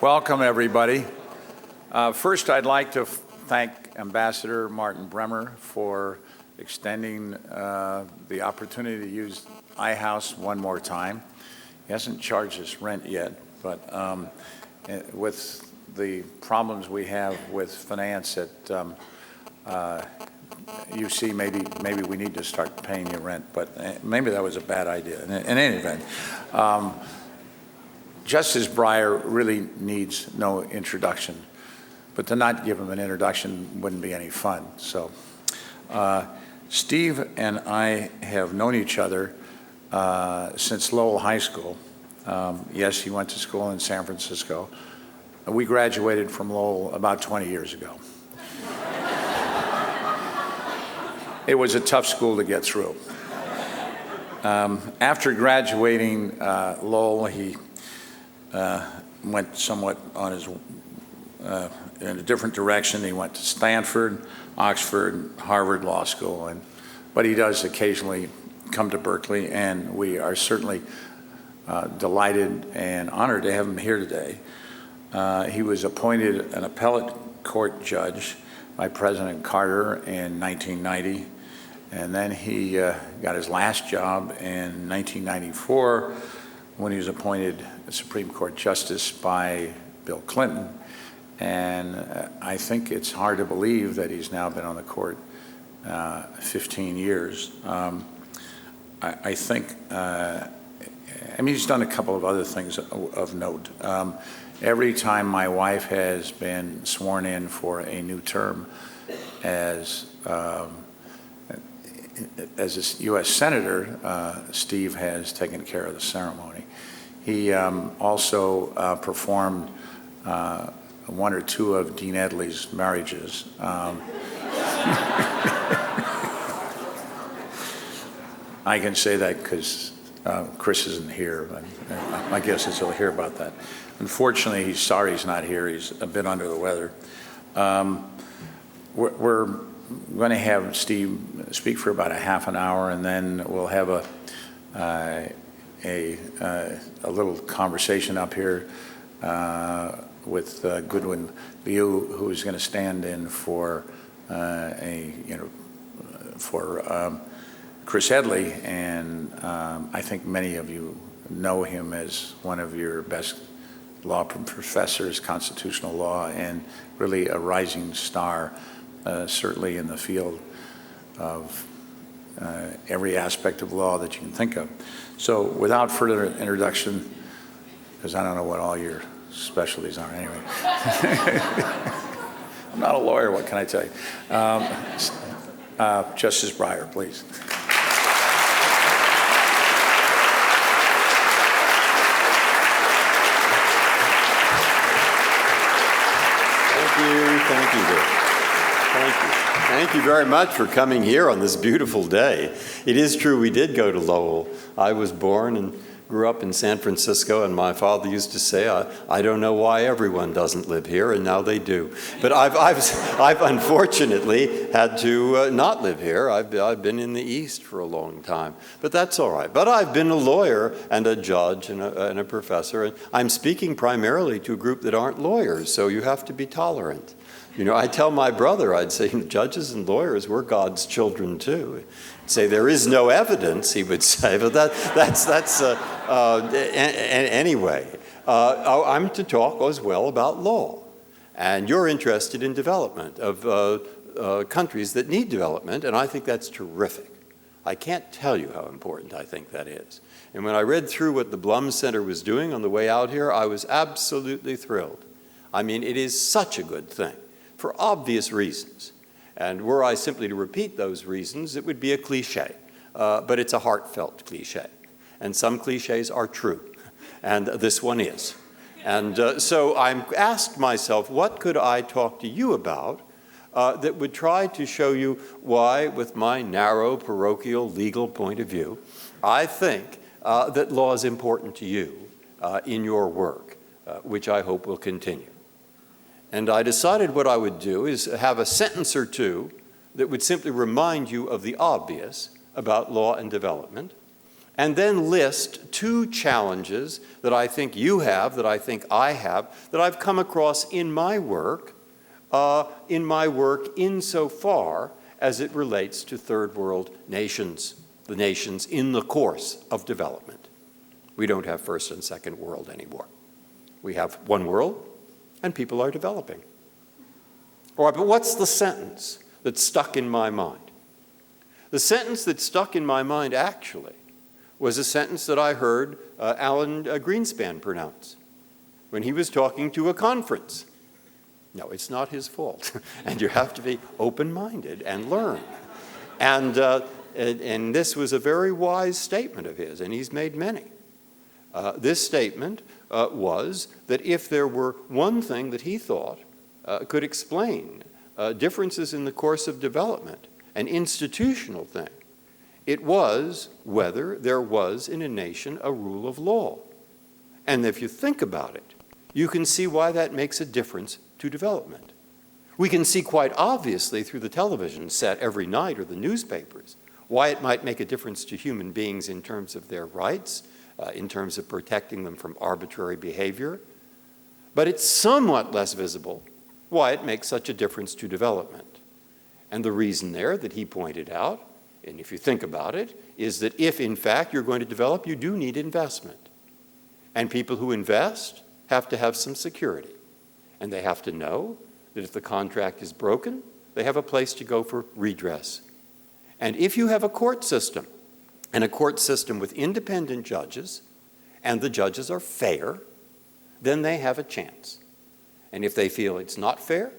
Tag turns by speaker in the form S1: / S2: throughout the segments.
S1: Welcome, everybody. First, I'd like to thank Ambassador Martin Bremer for extending the opportunity to use iHouse one more time. He hasn't charged us rent yet, but with the problems we have with finance at UC, maybe we need to start paying you rent, but maybe that was a bad idea. In any event, Justice Breyer really needs no introduction, but to not give him an introduction wouldn't be any fun. So Steve and I have known each other since Lowell High School. Yes, he went to school in San Francisco. We graduated from Lowell about 20 years ago. It was a tough school to get through. After graduating Lowell, he went somewhat on his in a different direction. He went to Stanford, Oxford, Harvard Law School, but he does occasionally come to Berkeley, and we are certainly delighted and honored to have him here today. He was appointed an appellate court judge by President Carter in 1990, and then he got his last job in 1994 when he was appointed a Supreme Court justice by Bill Clinton. And I think it's hard to believe that he's now been on the court 15 years. I think, I mean, he's done a couple of other things of note. Every time my wife has been sworn in for a new term as a U.S. Senator, Steve has taken care of the ceremony. He also performed one or two of Dean Edley's marriages. I can say that because Chris isn't here. My guess is he'll hear about that. Unfortunately, he's sorry he's not here. He's a bit under the weather. We're going to have Steve speak for about a half an hour, and then we'll have a little conversation up here with Goodwin Liu, who's going to stand in for Chris Edley, and I think many of you know him as one of your best law professors, constitutional law, and really a rising star, certainly in the field of every aspect of law that you can think of. So without further introduction, because I don't know what all your specialties are anyway. I'm not a lawyer, what can I tell you? Justice Breyer, please.
S2: Thank you, Dick. Thank you. Thank you very much for coming here on this beautiful day. It is true we did go to Lowell. I was born and grew up in San Francisco, and my father used to say, I don't know why everyone doesn't live here, and now they do. But I've unfortunately had to not live here. I've been in the East for a long time, but that's all right. But I've been a lawyer and a judge and a professor, and I'm speaking primarily to a group that aren't lawyers, so you have to be tolerant. You know, I tell my brother, I'd say, judges and lawyers, we're God's children too. Say there is no evidence, he would say, but anyway. I'm to talk as well about law, and you're interested in development of countries that need development, and I think that's terrific. I can't tell you how important I think that is. And when I read through what the Blum Center was doing on the way out here, I was absolutely thrilled. I mean, it is such a good thing for obvious reasons. And were I simply to repeat those reasons, it would be a cliche, but it's a heartfelt cliche. And some cliches are true, and this one is. And so I asked myself, what could I talk to you about that would try to show you why, with my narrow parochial legal point of view, I think that law is important to you in your work, which I hope will continue. And I decided what I would do is have a sentence or two that would simply remind you of the obvious about law and development, and then list two challenges that I think you have, that I think I have, that I've come across in my work insofar as it relates to third world nations, the nations in the course of development. We don't have first and second world anymore. We have one world, and people are developing. All right, but what's the sentence that stuck in my mind? The sentence that stuck in my mind, actually, was a sentence that I heard Alan Greenspan pronounce when he was talking to a conference. No, it's not his fault. And you have to be open-minded and learn. And this was a very wise statement of his, and he's made many. This statement was that if there were one thing that he thought could explain differences in the course of development, an institutional thing, it was whether there was in a nation a rule of law. And if you think about it, you can see why that makes a difference to development. We can see quite obviously through the television set every night or the newspapers why it might make a difference to human beings in terms of their rights, in terms of protecting them from arbitrary behavior. But it's somewhat less visible why it makes such a difference to development. And the reason there that he pointed out, and if you think about it, is that if in fact you're going to develop, you do need investment. And people who invest have to have some security. And they have to know that if the contract is broken, they have a place to go for redress. And if you have a court system, and a court system with independent judges, and the judges are fair, then they have a chance. And if they feel it's not fair,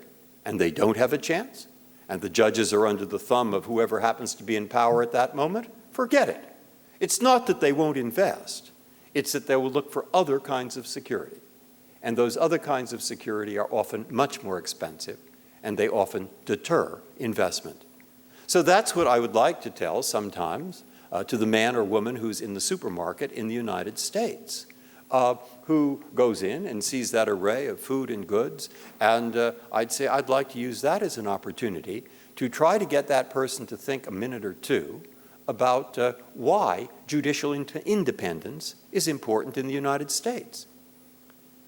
S2: and they don't have a chance, and the judges are under the thumb of whoever happens to be in power at that moment, forget it. It's not that they won't invest. It's that they will look for other kinds of security. And those other kinds of security are often much more expensive, and they often deter investment. So that's what I would like to tell sometimes to the man or woman who's in the supermarket in the United States, who goes in and sees that array of food and goods, and I'd say I'd like to use that as an opportunity to try to get that person to think a minute or two about why judicial independence is important in the United States.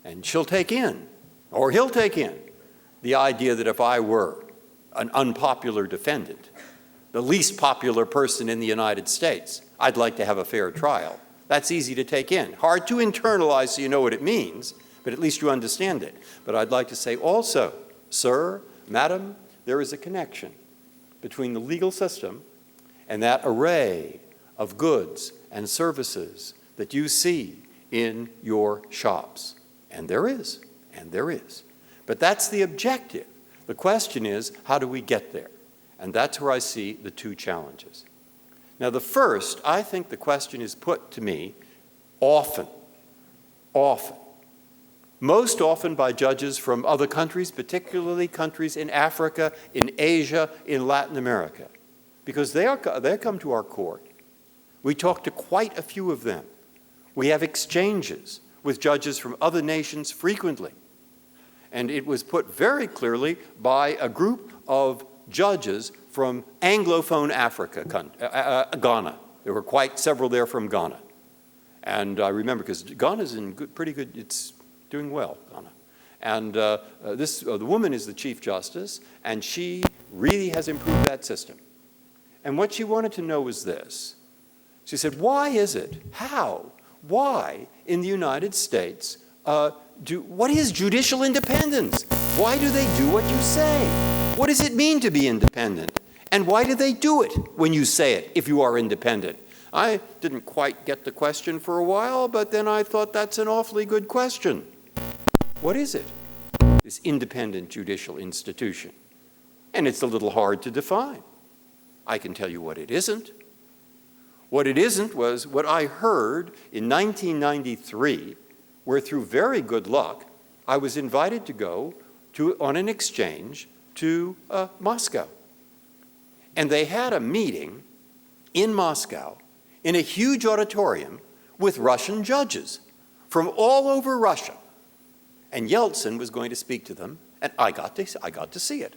S2: And she'll take in, or he'll take in, the idea that if I were an unpopular defendant, the least popular person in the United States, I'd like to have a fair trial. That's easy to take in. Hard to internalize so you know what it means, but at least you understand it. But I'd like to say also, sir, madam, there is a connection between the legal system and that array of goods and services that you see in your shops. And there is, and there is. But that's the objective. The question is, how do we get there? And that's where I see the two challenges. Now, the first, I think the question is put to me often, most often by judges from other countries, particularly countries in Africa, in Asia, in Latin America, because they come to our court. We talk to quite a few of them. We have exchanges with judges from other nations frequently. And it was put very clearly by a group of judges from Anglophone Africa, Ghana. There were quite several there from Ghana. And I remember, because Ghana's in pretty good, it's doing well, Ghana. And the woman is the Chief Justice, and she really has improved that system. And what she wanted to know was this. She said, why is it, why in the United States, what is judicial independence? Why do they do what you say? What does it mean to be independent? And why do they do it when you say it, if you are independent? I didn't quite get the question for a while, but then I thought that's an awfully good question. What is it, this independent judicial institution? And it's a little hard to define. I can tell you what it isn't. What it isn't was what I heard in 1993, where through very good luck, I was invited to go on an exchange to Moscow. And they had a meeting in Moscow in a huge auditorium with Russian judges from all over Russia. And Yeltsin was going to speak to them, and I got to see it.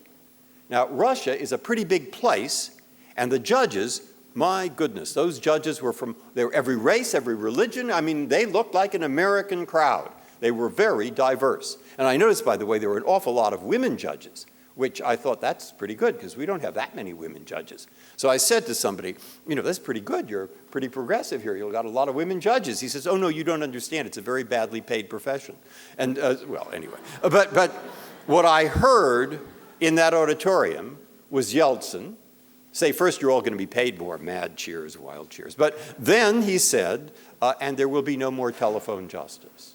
S2: Now, Russia is a pretty big place, and the judges My goodness, those judges were they were every race, every religion. I mean, they looked like an American crowd. They were very diverse. And I noticed, by the way, there were an awful lot of women judges, which I thought that's pretty good because we don't have that many women judges. So I said to somebody, that's pretty good. You're pretty progressive here. You've got a lot of women judges. He says, oh, no, you don't understand. It's a very badly paid profession. And, well, anyway. But what I heard in that auditorium was Yeltsin say, first, you're all going to be paid more, mad cheers, wild cheers. But then he said, and there will be no more telephone justice.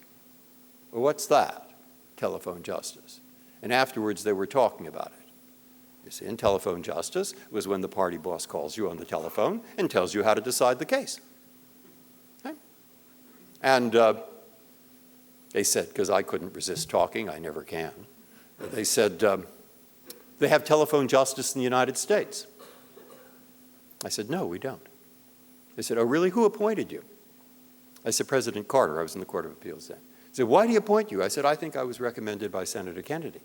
S2: Well, what's that, telephone justice? And afterwards, they were talking about it. You see, and telephone justice was when the party boss calls you on the telephone and tells you how to decide the case. Okay? And they said, because I couldn't resist talking, I never can, they said, they have telephone justice in the United States. I said, no, we don't. They said, oh, really? Who appointed you? I said, President Carter. I was in the Court of Appeals then. He said, why do he appoint you? I said, I think I was recommended by Senator Kennedy.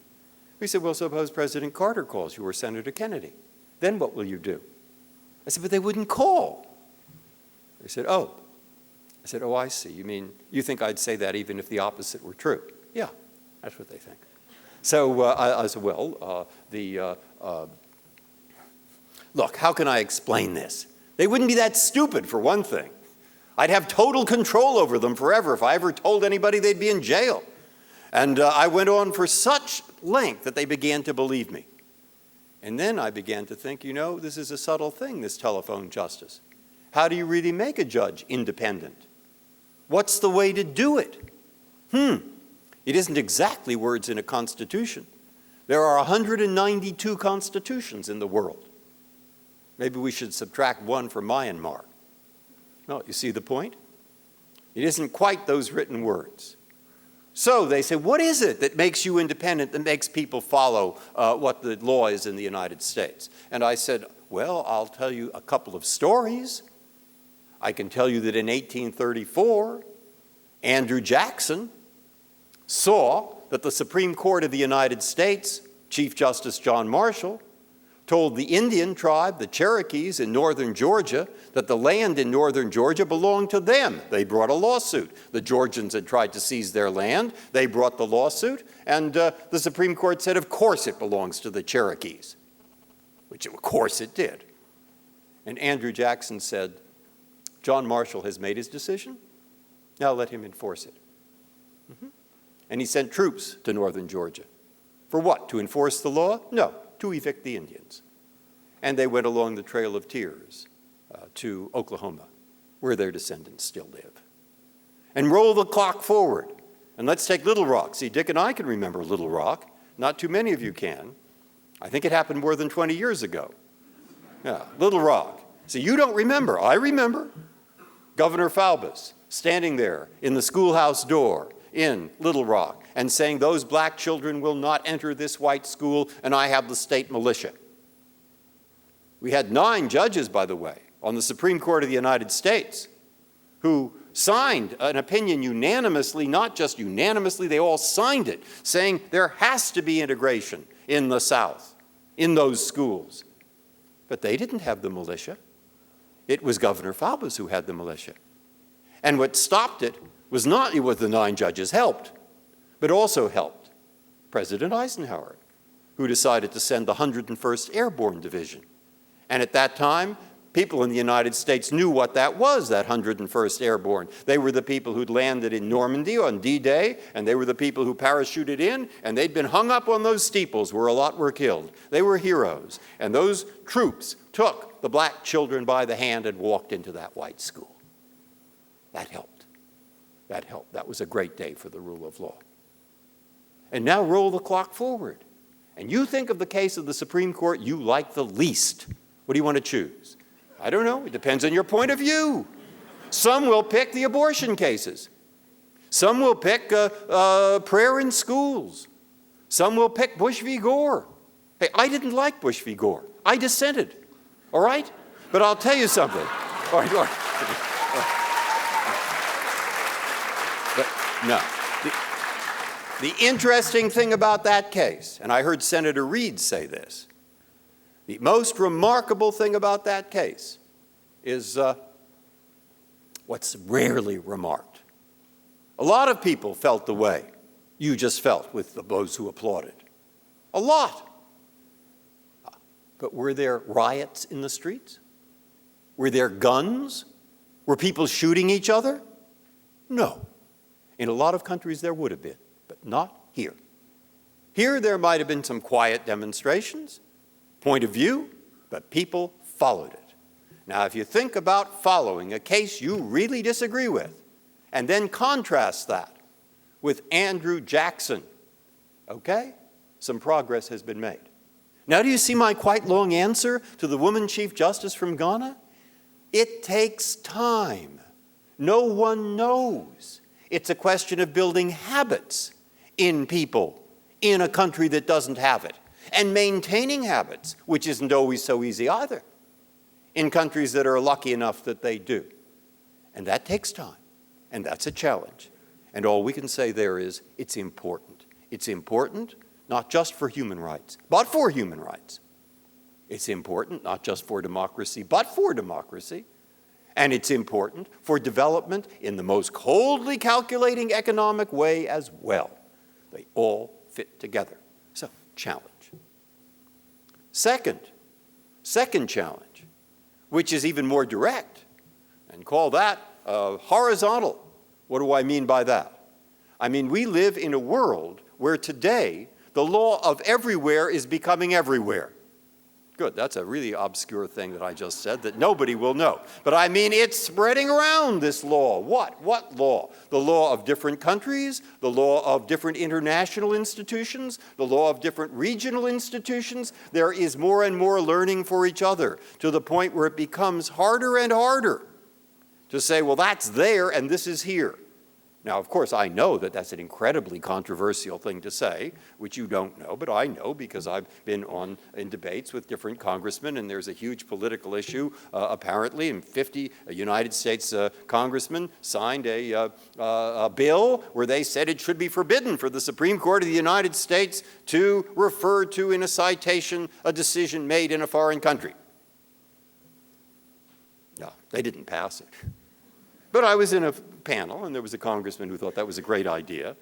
S2: He said, well, suppose President Carter calls you or Senator Kennedy. Then what will you do? I said, but they wouldn't call. They said, oh. I said, oh, I see. You mean, you think I'd say that even if the opposite were true? Yeah, that's what they think. So I said, well, look, how can I explain this? They wouldn't be that stupid, for one thing. I'd have total control over them forever. If I ever told anybody, they'd be in jail. And I went on for such length that they began to believe me. And then I began to think, this is a subtle thing, this telephone justice. How do you really make a judge independent? What's the way to do it? It isn't exactly words in a constitution. There are 192 constitutions in the world. Maybe we should subtract one for Myanmar. No, you see the point? It isn't quite those written words. So they say, what is it that makes you independent, that makes people follow what the law is in the United States? And I said, well, I'll tell you a couple of stories. I can tell you that in 1834, Andrew Jackson saw that the Supreme Court of the United States, Chief Justice John Marshall, told the Indian tribe, the Cherokees in northern Georgia, that the land in northern Georgia belonged to them. They brought a lawsuit. The Georgians had tried to seize their land. They brought the lawsuit, and the Supreme Court said, of course it belongs to the Cherokees, which of course it did. And Andrew Jackson said, John Marshall has made his decision. Now let him enforce it. And he sent troops to northern Georgia. For what? To enforce the law? No. To evict the Indians. And they went along the Trail of Tears to Oklahoma, where their descendants still live. And roll the clock forward. And let's take Little Rock. See, Dick and I can remember Little Rock. Not too many of you can. I think it happened more than 20 years ago. Yeah, Little Rock. See, you don't remember. I remember. Governor Faubus standing there in the schoolhouse door in Little Rock and saying, those black children will not enter this white school, and I have the state militia. We had 9 judges, by the way, on the Supreme Court of the United States who signed an opinion unanimously, not just unanimously, they all signed it, saying there has to be integration in the South, in those schools. But they didn't have the militia. It was Governor Faubus who had the militia. And what stopped it was not what the 9 judges helped, but also helped President Eisenhower, who decided to send the 101st Airborne Division. And at that time, people in the United States knew what that was, that 101st Airborne. They were the people who'd landed in Normandy on D-Day, and they were the people who parachuted in, and they'd been hung up on those steeples where a lot were killed. They were heroes. And those troops took the black children by the hand and walked into that white school. That helped. That helped. That was a great day for the rule of law. And now roll the clock forward. And you think of the case of the Supreme Court you like the least. What do you want to choose? I don't know. It depends on your point of view. Some will pick the abortion cases. Some will pick prayer in schools. Some will pick Bush v. Gore. Hey, I didn't like Bush v. Gore. I dissented. All right? But I'll tell you something. All right. But no. The interesting thing about that case, and I heard Senator Reid say this, the most remarkable thing about that case is what's rarely remarked. A lot of people felt the way you just felt with those who applauded. A lot. But were there riots in the streets? Were there guns? Were people shooting each other? No. In a lot of countries there would have been, but not here. Here there might have been some quiet demonstrations, point of view, but people followed it. Now, if you think about following a case you really disagree with, and then contrast that with Andrew Jackson, okay, some progress has been made. Now, do you see my quite long answer to the woman Chief Justice from Ghana? It takes time. No one knows. It's a question of building habits in people in a country that doesn't have it, and maintaining habits, which isn't always so easy either, in countries that are lucky enough that they do. And that takes time, and that's a challenge. And all we can say there is, it's important. It's important not just for human rights, but for human rights. It's important not just for democracy, but for democracy. And it's important for development in the most coldly calculating economic way as well. They all fit together. So, challenge. Second challenge, which is even more direct, and call that horizontal. What do I mean by that? I mean, we live in a world where today the law of everywhere is becoming everywhere. Good, that's a really obscure thing that I just said that nobody will know. But I mean, it's spreading around, this law. What law? The law of different countries, the law of different international institutions, the law of different regional institutions. There is more and more learning for each other, to the point where it becomes harder and harder to say, well, that's there and this is here. Now, of course, I know that that's an incredibly controversial thing to say, which you don't know, but I know because I've been in debates with different congressmen, and there's a huge political issue, apparently, and 50 United States congressmen signed a bill where they said it should be forbidden for the Supreme Court of the United States to refer to in a citation a decision made in a foreign country. No, they didn't pass it. But I was in a panel, and there was a congressman who thought that was a great idea,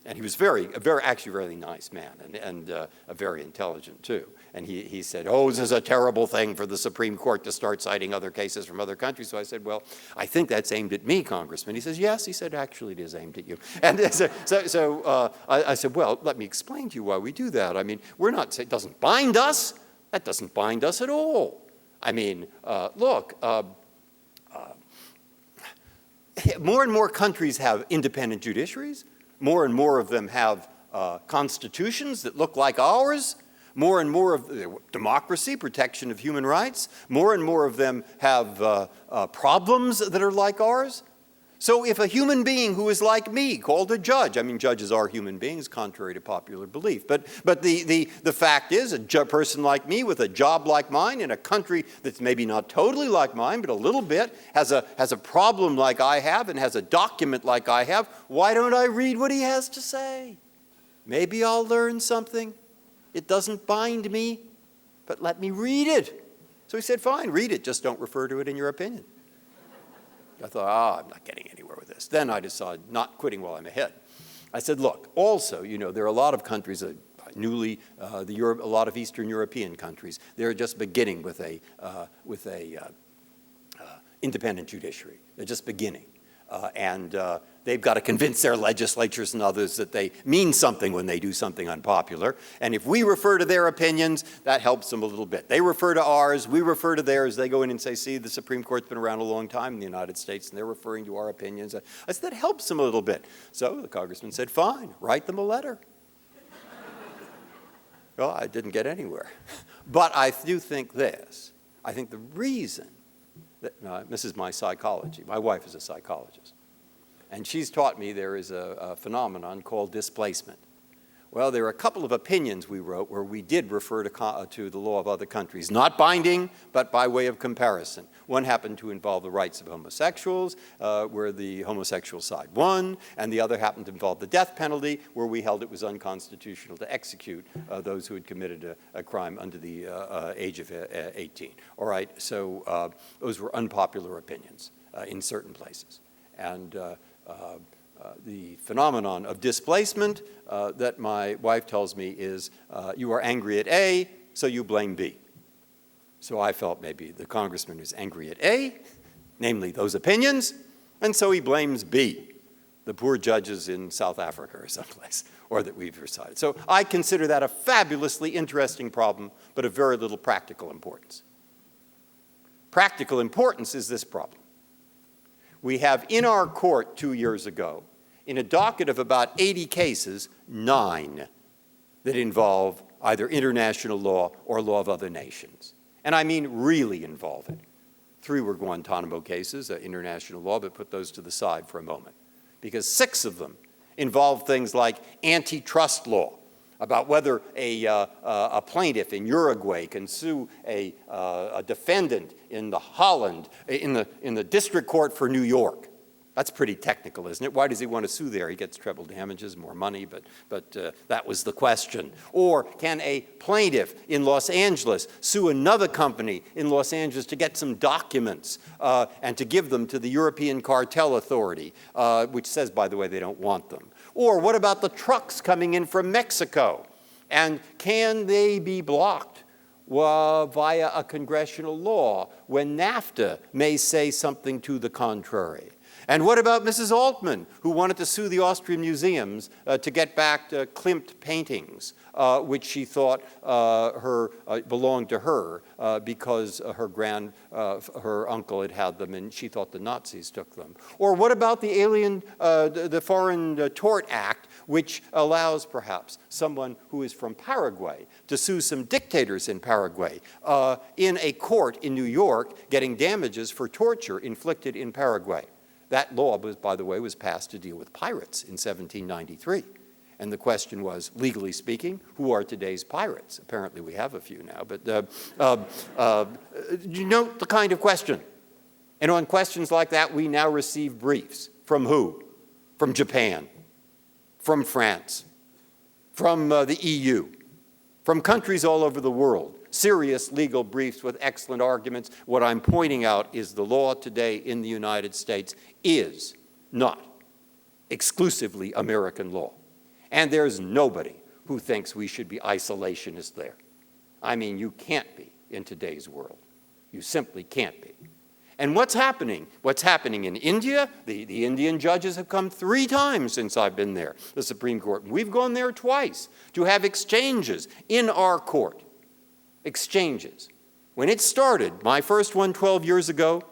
S2: and he was actually a very nice man, and very intelligent too. And he said, "Oh, this is a terrible thing for the Supreme Court to start citing other cases from other countries." So I said, "Well, I think that's aimed at me, Congressman." He says, "Yes," he said, "actually, it is aimed at you." And I said, "Well, let me explain to you why we do that. I mean, it doesn't bind us. That doesn't bind us at all. I mean, look." More and more countries have independent judiciaries. More and more of them have constitutions that look like ours. More and more of democracy, protection of human rights. More and more of them have problems that are like ours. So if a human being who is like me, called a judge, I mean, judges are human beings, contrary to popular belief, but the fact is, a person like me with a job like mine in a country that's maybe not totally like mine, but a little bit, has a problem like I have and has a document like I have, why don't I read what he has to say? Maybe I'll learn something. It doesn't bind me, but let me read it. So he said, fine, read it, just don't refer to it in your opinion. I thought, I'm not getting anywhere with this. Then I decided, not quitting while I'm ahead. I said, look, also, there are a lot of countries, a lot of Eastern European countries, they're just beginning with a independent judiciary. They're just beginning. And they've got to convince their legislatures and others that they mean something when they do something unpopular. And if we refer to their opinions, that helps them a little bit. They refer to ours, we refer to theirs. They go in and say, see, the Supreme Court's been around a long time in the United States, and they're referring to our opinions. I said, that helps them a little bit. So the congressman said, fine, write them a letter. Well, I didn't get anywhere. But I do think this. I think the reason this is my psychology. My wife is a psychologist. And she's taught me there is a phenomenon called displacement, Well, there are a couple of opinions we wrote where we did refer to the law of other countries, not binding, but by way of comparison. One happened to involve the rights of homosexuals, where the homosexual side won, and the other happened to involve the death penalty, where we held it was unconstitutional to execute those who had committed a crime under the age of 18. All right, so those were unpopular opinions in certain places. And the phenomenon of displacement that my wife tells me is you are angry at A, so you blame B. So I felt maybe the congressman is angry at A, namely those opinions, and so he blames B, the poor judges in South Africa or someplace, or that we've decided. So I consider that a fabulously interesting problem, but of very little practical importance. Practical importance is this problem. We have in our court 2 years ago, in a docket of about 80 cases, 9 that involve either international law or law of other nations. And I mean really involve it. 3 were Guantanamo cases, international law, but put those to the side for a moment. Because 6 of them involve things like antitrust law, about whether a plaintiff in Uruguay can sue a defendant in Holland, in the district court for New York. That's pretty technical, isn't it? Why does he want to sue there? He gets treble damages, more money, but that was the question. Or can a plaintiff in Los Angeles sue another company in Los Angeles to get some documents and to give them to the European Cartel Authority, which says, by the way, they don't want them? Or what about the trucks coming in from Mexico? And can they be blocked via a congressional law when NAFTA may say something to the contrary? And what about Mrs. Altman, who wanted to sue the Austrian museums to get back Klimt paintings, which she thought belonged to her because her uncle had had them and she thought the Nazis took them? Or what about the Foreign Tort Act, which allows perhaps someone who is from Paraguay to sue some dictators in Paraguay in a court in New York, getting damages for torture inflicted in Paraguay? That law, by the way, was passed to deal with pirates in 1793. And the question was, legally speaking, who are today's pirates? Apparently we have a few now, but you note the kind of question. And on questions like that, we now receive briefs. From who? From Japan, from France, from the EU, from countries all over the world. Serious legal briefs with excellent arguments. What I'm pointing out is the law today in the United States is not exclusively American law. And there's nobody who thinks we should be isolationist there. I mean, you can't be in today's world. You simply can't be. And what's happening? What's happening in India? The Indian judges have come 3 times since I've been there, the Supreme Court. We've gone there twice to have exchanges in our court. Exchanges. When it started, my first one 12 years ago,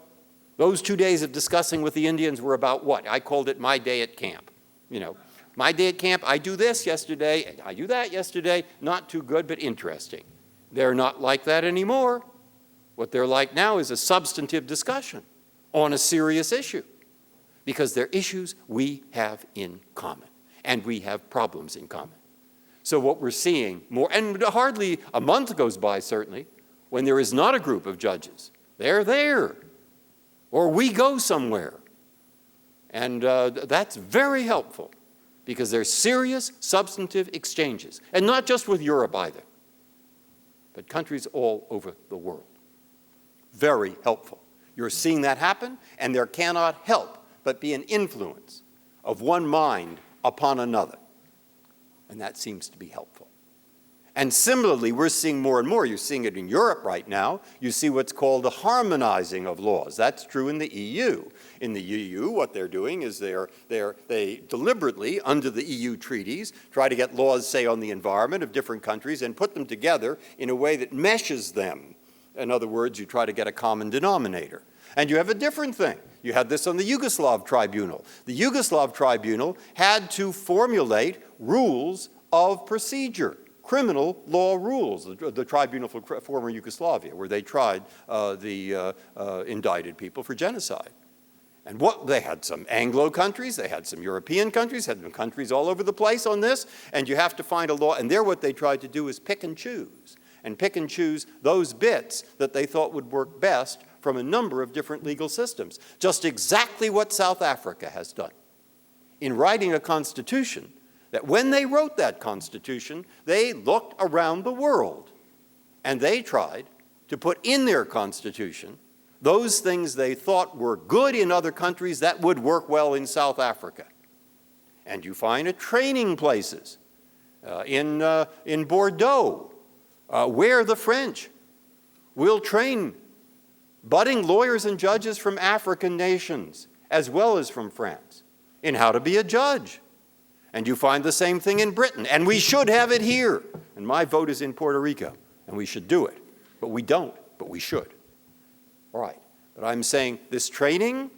S2: those 2 days of discussing with the Indians were about what? I called it my day at camp. You know, my day at camp, I do this yesterday, I do that yesterday, not too good, but interesting. They're not like that anymore. What they're like now is a substantive discussion on a serious issue, because they're issues we have in common, and we have problems in common. So what we're seeing more, and hardly a month goes by, certainly, when there is not a group of judges. They're there, or we go somewhere. And that's very helpful, because there's serious, substantive exchanges, and not just with Europe either, but countries all over the world. Very helpful. You're seeing that happen, and there cannot help but be an influence of one mind upon another. And that seems to be helpful. And similarly, we're seeing more and more. You're seeing it in Europe right now. You see what's called the harmonizing of laws. That's true in the EU. In the EU, what they're doing is they deliberately, under the EU treaties, try to get laws, say, on the environment of different countries and put them together in a way that meshes them. In other words, you try to get a common denominator. And you have a different thing. You had this on the Yugoslav tribunal. The Yugoslav tribunal had to formulate rules of procedure, criminal law rules, the tribunal for former Yugoslavia, where they tried the indicted people for genocide. And what they had some Anglo countries, they had some European countries, had some countries all over the place on this, and you have to find a law. And there what they tried to do is pick and choose those bits that they thought would work best from a number of different legal systems. Just exactly what South Africa has done in writing a constitution, that when they wrote that constitution, they looked around the world and they tried to put in their constitution those things they thought were good in other countries that would work well in South Africa. And you find it training places in Bordeaux, where the French will train budding lawyers and judges from African nations, as well as from France, in how to be a judge. And you find the same thing in Britain. And we should have it here. And my vote is in Puerto Rico, and we should do it. But we don't, but we should. All right, but I'm saying this training,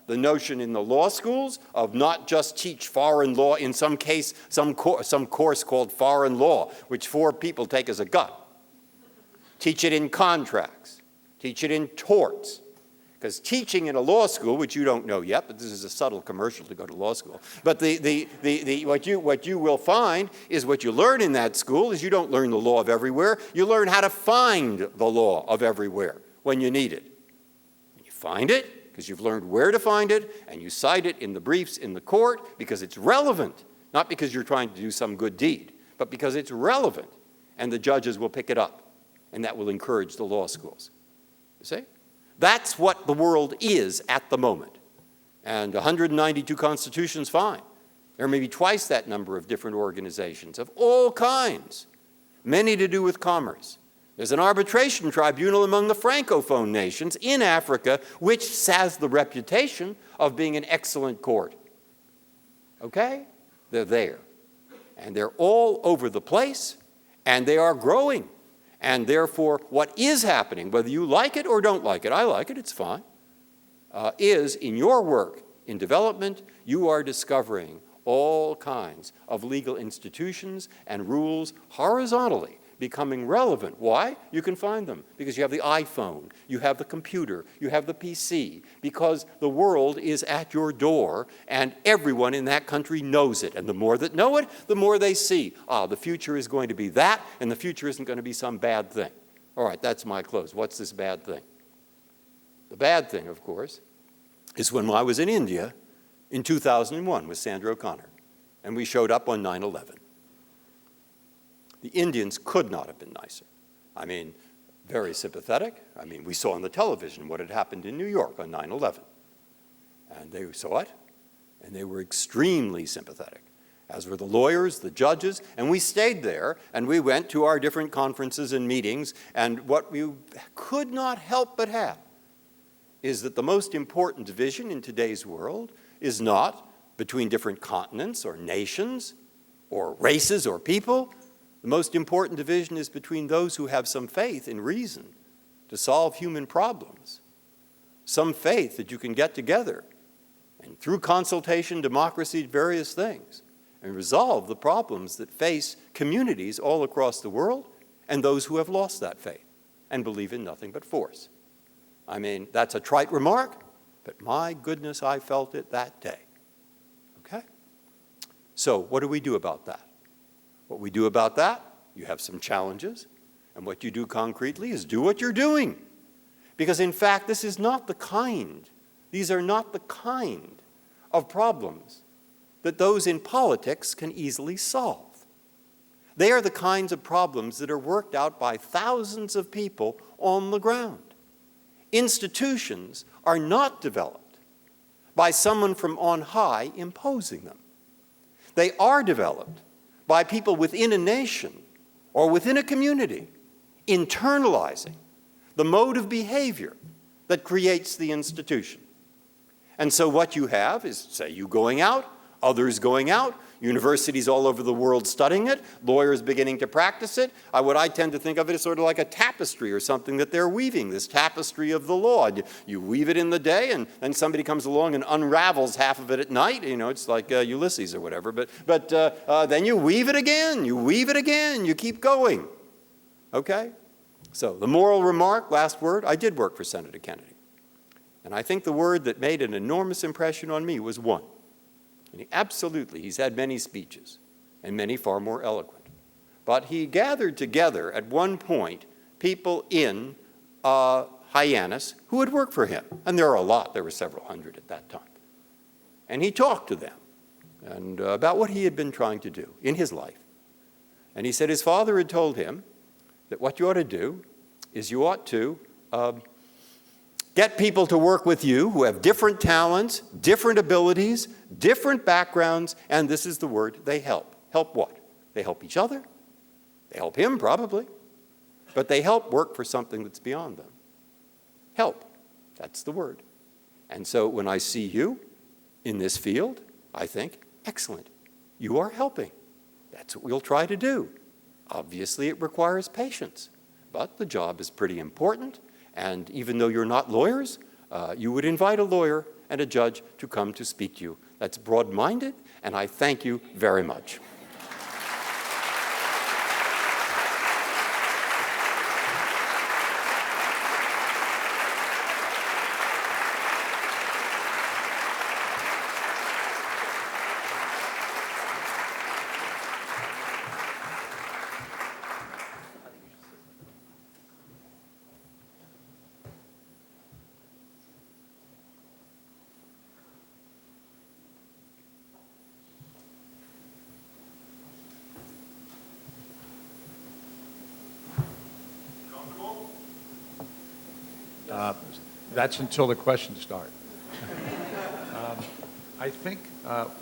S2: the notion in the law schools of not just teach foreign law, in some case, some course called foreign law, which 4 people take as a gut. Teach it in contracts. Teach it in torts. Because teaching in a law school, which you don't know yet, but this is a subtle commercial to go to law school, but what you will find is what you learn in that school is you don't learn the law of everywhere. You learn how to find the law of everywhere when you need it. And you find it because you've learned where to find it, and you cite it in the briefs in the court because it's relevant, not because you're trying to do some good deed, but because it's relevant, and the judges will pick it up, and that will encourage the law schools. You see? That's what the world is at the moment. And 192 constitutions, fine. There may be twice that number of different organizations of all kinds, many to do with commerce. There's an arbitration tribunal among the Francophone nations in Africa, which has the reputation of being an excellent court. Okay? They're there. And they're all over the place, and they are growing. And therefore, what is happening, whether you like it or don't like it, I like it, it's fine, is in your work in development, you are discovering all kinds of legal institutions and rules horizontally becoming relevant. Why? You can find them because you have the iPhone, you have the computer, you have the PC, because the world is at your door and everyone in that country knows it. And the more that know it, the more they see, the future is going to be that, and the future isn't going to be some bad thing. All right, that's my close. What's this bad thing? The bad thing, of course, is when I was in India in 2001 with Sandra O'Connor, and we showed up on 9/11. The Indians could not have been nicer. I mean, very sympathetic. I mean, we saw on the television what had happened in New York on 9/11. And they saw it, and they were extremely sympathetic, as were the lawyers, the judges, and we stayed there, and we went to our different conferences and meetings, and what we could not help but have is that the most important division in today's world is not between different continents or nations or races or people. The most important division is between those who have some faith in reason to solve human problems, some faith that you can get together and through consultation, democracy, various things, and resolve the problems that face communities all across the world and those who have lost that faith and believe in nothing but force. I mean, that's a trite remark, but my goodness, I felt it that day. Okay? So what do we do about that? What we do about that, you have some challenges, and what you do concretely is do what you're doing. Because in fact, this is not the kind, these are not the kind of problems that those in politics can easily solve. They are the kinds of problems that are worked out by thousands of people on the ground. Institutions are not developed by someone from on high imposing them. They are developed by people within a nation or within a community internalizing the mode of behavior that creates the institution. And so what you have is, say, you going out, others going out, universities all over the world studying it, lawyers beginning to practice it. What I tend to think of it as sort of like a tapestry or something that they're weaving, this tapestry of the law. You weave it in the day, and then somebody comes along and unravels half of it at night. You know, it's like Ulysses or whatever. But then you weave it again, you keep going. Okay? So the moral remark, last word, I did work for Senator Kennedy. And I think the word that made an enormous impression on me was one. And he's had many speeches, and many far more eloquent. But he gathered together at one point people in Hyannis who had worked for him. And there are a lot. There were several hundred at that time. And he talked to them and about what he had been trying to do in his life. And he said his father had told him that what you ought to do is you ought to get people to work with you who have different talents, different abilities, different backgrounds, and this is the word, they help. Help what? They help each other. They help him, probably. But they help work for something that's beyond them. Help. That's the word. And so when I see you in this field, I think, excellent. You are helping. That's what we'll try to do. Obviously, it requires patience. But the job is pretty important. And even though you're not lawyers, you would invite a lawyer and a judge to come to speak to you. That's broad-minded, and I thank you very much.
S1: That's until the questions start. I think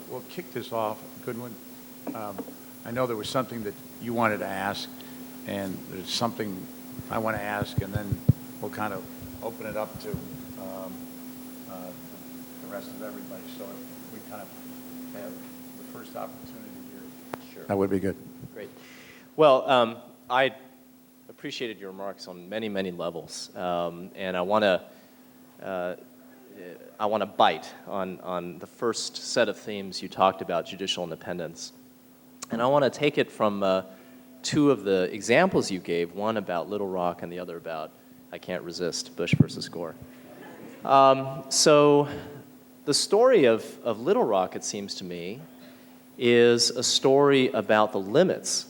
S1: we'll kick this off. Goodwin, I know there was something that you wanted to ask, and there's something I want to ask, and then we'll kind of open it up to the rest of everybody. So we kind of have the first opportunity here.
S3: Sure.
S1: That would be good.
S3: Great. Well, I appreciated your remarks on many, many levels, and I want to bite on the first set of themes you talked about, judicial independence. And I want to take it from two of the examples you gave, one about Little Rock and the other about, I can't resist, Bush versus Gore. So the story of Little Rock, it seems to me, is a story about the limits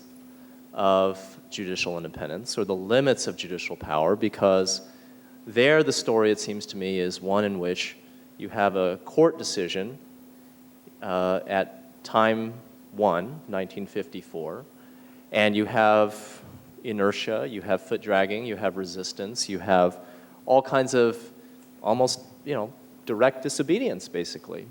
S3: of judicial independence or the limits of judicial power, because there the story, it seems to me, is one in which you have a court decision at time 1, 1954, and you have inertia, you have foot dragging, you have resistance, you have all kinds of almost, direct disobedience, basically.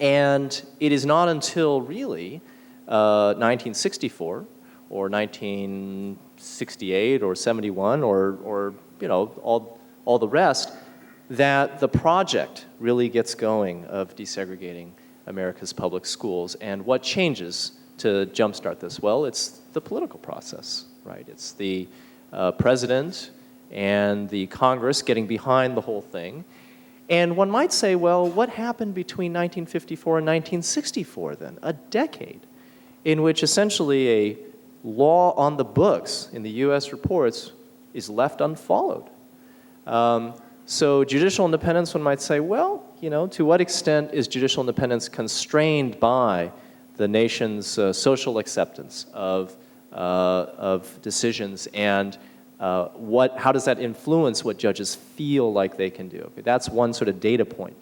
S3: And it is not until really 1964 or 1968 or 71 or all the rest that the project really gets going of desegregating America's public schools. And what changes to jumpstart this? Well, it's the political process, right? It's the president and the Congress getting behind the whole thing. And one might say, well, what happened between 1954 and 1964 then? A decade in which essentially a law on the books in the U.S. reports is left unfollowed. So judicial independence, one might say, well, to what extent is judicial independence constrained by the nation's social acceptance of decisions, and how does that influence what judges feel like they can do? Okay, that's one sort of data point.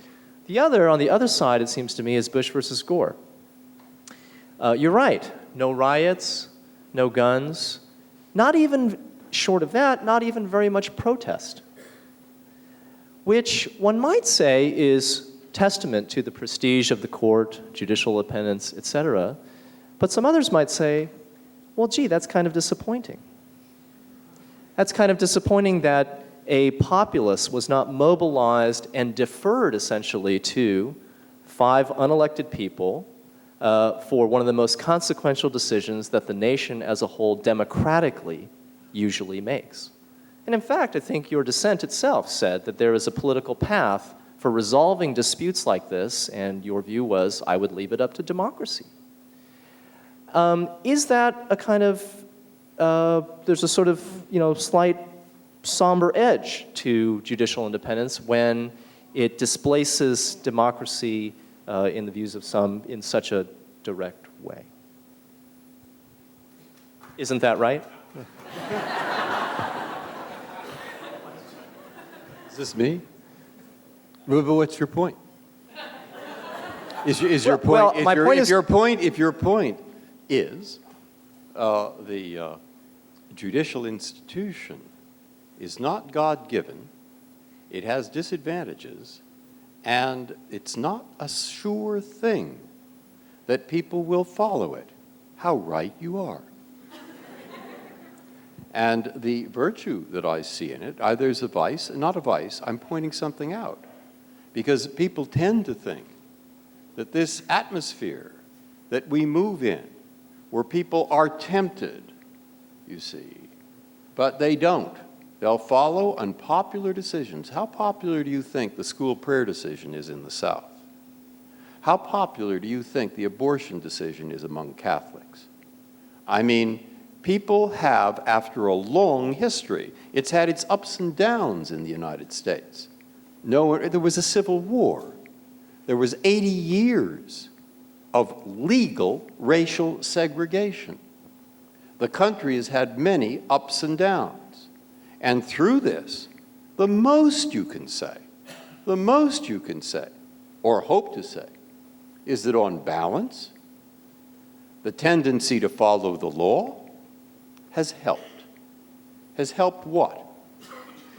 S3: The other, on the other side, it seems to me, is Bush versus Gore. You're right, no riots, no guns, not even short of that, not even very much protest, which one might say is testament to the prestige of the court, judicial independence, etc. But some others might say, well, gee, that's kind of disappointing. That's kind of disappointing that a populace was not mobilized and deferred essentially to 5 unelected people for one of the most consequential decisions that the nation as a whole democratically usually makes. And in fact, I think your dissent itself said that there is a political path for resolving disputes like this, and your view was, I would leave it up to democracy. Is that a kind of, there's a sort of, slight somber edge to judicial independence when it displaces democracy in the views of some in such a direct way. Isn't that right?
S2: Is this me? Ruba, what's your point? Is your point?
S3: Well, my point is,
S2: if your point is the judicial institution is not God-given, it has disadvantages, and it's not a sure thing that people will follow it. How right you are. And the virtue that I see in it, there's a vice, not a vice, I'm pointing something out. Because people tend to think that this atmosphere that we move in, where people are tempted, you see, but they don't. They'll follow unpopular decisions. How popular do you think the school prayer decision is in the South? How popular do you think the abortion decision is among Catholics? I mean, people have, after a long history, it's had its ups and downs in the United States. There was a civil war. There was 80 years of legal racial segregation. The country has had many ups and downs. And through this, the most you can say, or hope to say, is that on balance, the tendency to follow the law has helped. Has helped what?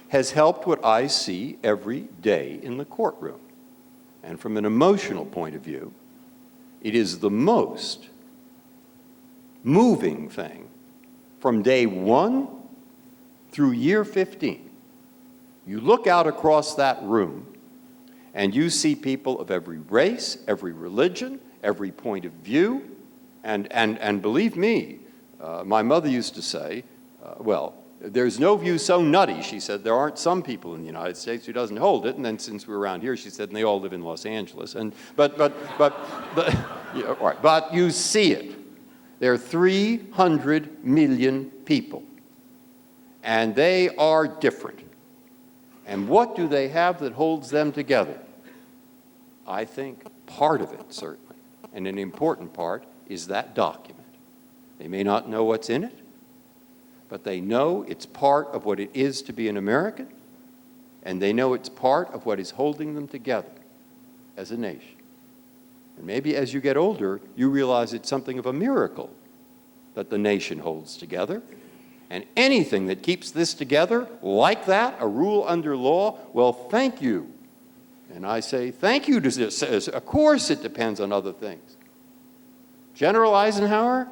S2: Has helped what I see every day in the courtroom. And from an emotional point of view, it is the most moving thing from day 1 through year 15. You look out across that room and you see people of every race, every religion, every point of view, and believe me, my mother used to say, well, there's no view so nutty, she said, there aren't some people in the United States who doesn't hold it, and then since we're around here, she said, and they all live in Los Angeles, but you see it. There are 300 million people, and they are different. And what do they have that holds them together? I think part of it, certainly, and an important part, is that document. They may not know what's in it, but they know it's part of what it is to be an American, and they know it's part of what is holding them together as a nation. And maybe as you get older, you realize it's something of a miracle that the nation holds together. And anything that keeps this together, like that, a rule under law, well, thank you. And I say, thank you to this. Of course it depends on other things. General Eisenhower,